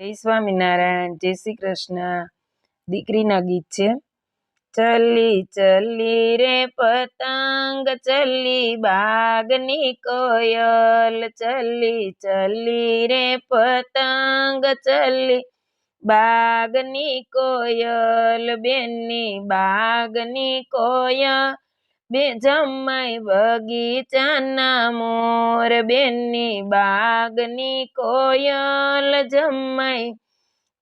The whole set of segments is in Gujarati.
જય સ્વામિનારાયણ, જય શ્રી કૃષ્ણ. દીકરીના ગીત છે. ચલી ચલી રે પતંગ, ચલી બાગની કોયલ, ચલી ચલી રે પતંગ, ચલી બાગની કોયલ, બેનની બાગની કોયલ, બે જમાઈ બગીચાના મોર, બેનની બાગની કોયલ, જમાઈ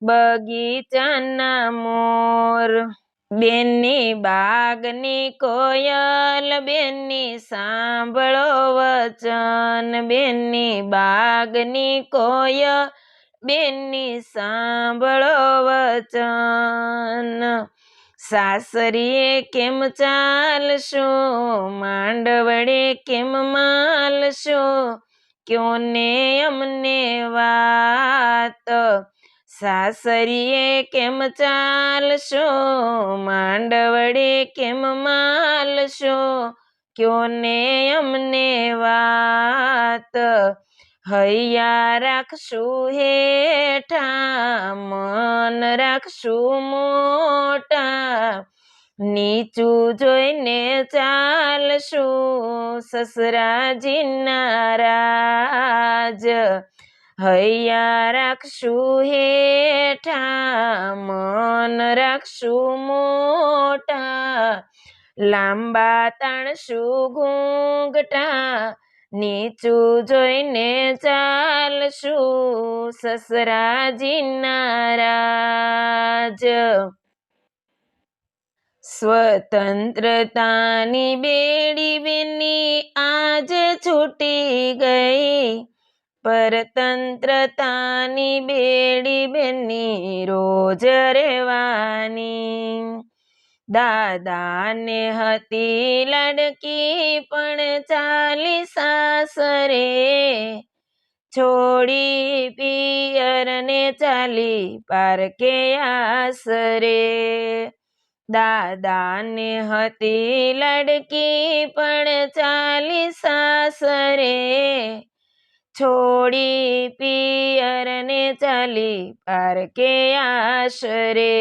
બગીચાના મોર. બેનની બાગની કોયલ, બેનની સાંભળો વચન, બેનની બાગની કોયલ, બેનની સાંભળો વચન. સાસરીએ કેમ ચાલશું, માંડવડે કેમ માલશું, ક્યો ને અમને વાત. સાસરીએ કેમ ચાલશું, માંડવડે કેમ માલશું, ક્યો ને અમને વાત. હૈયા રાખશું હેઠા, મન રાખશું મોટા, નીચું જોઈને ચાલશું સસરાજીના રાજ. હૈયા રાખશું હેઠા, મન રાખશું મોટા, લાંબા તાણશું ઘૂંઘટા, નીચું જોઈને ચાલશું સસરાજીના રાજ. સ્વતંત્રતાની બેડી બેની આજે છૂટી ગઈ, પરતંત્રતાની બેડી બેની રોજ રહેવાની. દાદાને હતી લાડકી પણ ચાલી સાસરે, છોડી પિયરને ચાલી પારકે આસરે. દાદાને હતી લાડકી પણ ચાલી સાસરે, છોડી પિયરને ચાલી પારકે આશરે.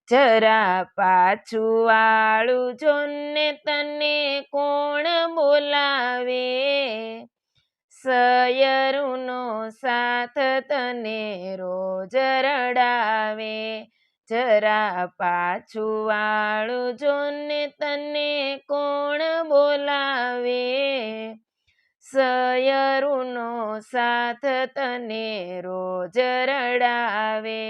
જરા પાછું વાળું જોને તને કોણ બોલાવે, સયરુનો સાથ તને રોજ રડાવે. જરા પાછું વાળું જોને તને કોણ બોલાવે, સયરુનો સાથ તને રોજ રડાવે.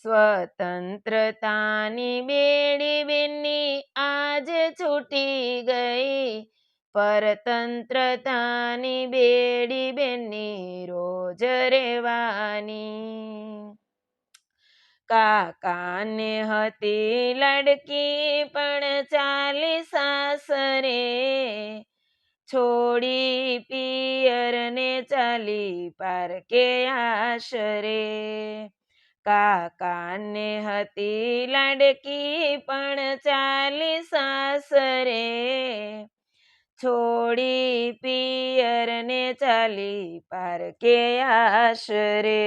સ્વતંત્રતાની બેડી બેની આજે છૂટી ગઈ, પરતંત્રતાની બેડી બેની રોજ રહેવાની. કાકાને હતી લાડકી પણ ચાલી સાસરે, છોડી પિયરને ચાલી પારકે આશરે. કાકાને હતી લાડકી પણ ચાલી સાસરે, છોડી પિયરને ચાલી પારકે આશરે.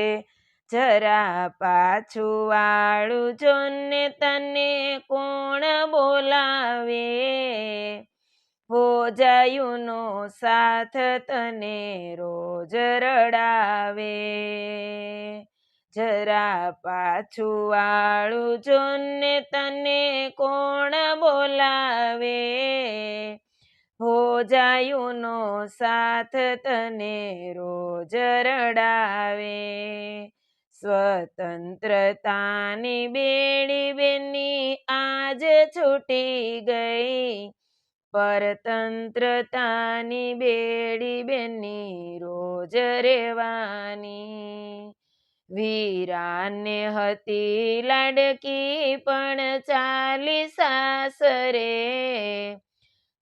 જરા પાછું વાળું જોને તને કોણ બોલાવે, ભોજાયુનો સાથ તને રોજ રડાવે. જરા પાછું વાળું જોને તને કોણ બોલાવે, ભોજાયુનો સાથ તને રોજ રડાવે. સ્વતંત્રતાની બેડી બેની આજે છૂટી ગઈ, પરતંત્રતાની બેડી બેની રોજ રહેવાની. વીરાને હતી લાડકી પણ ચાલી સાસરે,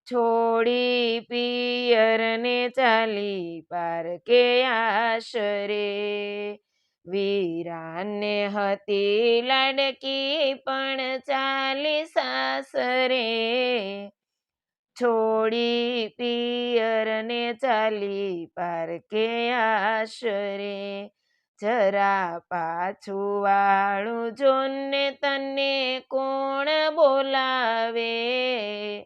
છોડી પિયરને ચાલી પારકે આશરે. વીરાને હતી લાડકી પણ ચાલી સાસરે, છોડી પિયરને ચાલી પારકે આશરે. જરા પાછું વાળું જોને તને કોણ બોલાવે,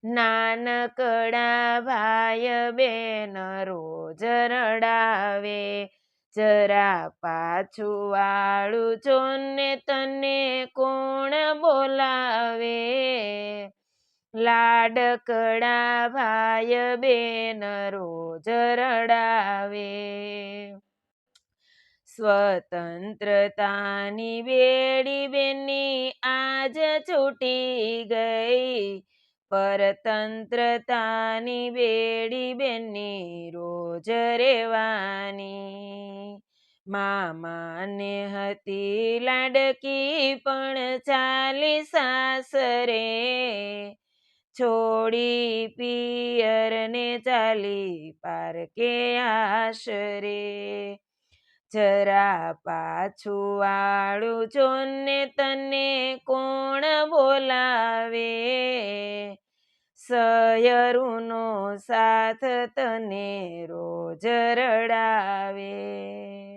નાનકડા ભાઈ બેન રોજ રડાવે, જરા પાછું વાળું જોને તને કોણ બોલાવે, લાડકડા ભાઈ બેન રોજ રડાવે. સ્વતંત્રતાની બેડી બેની આજ છૂટી ગઈ, પરતંત્રતાની બેડી બેની રોજ રેવાની. મામાને હતી લાડકી પણ ચાલી સાસરે, છોડી પિયરને ચાલી પારકે આશરે, જરા પાછું વાળું જોને તને કોણ બોલાવે, સયરુનો સાથ તને રોજ રડાવે.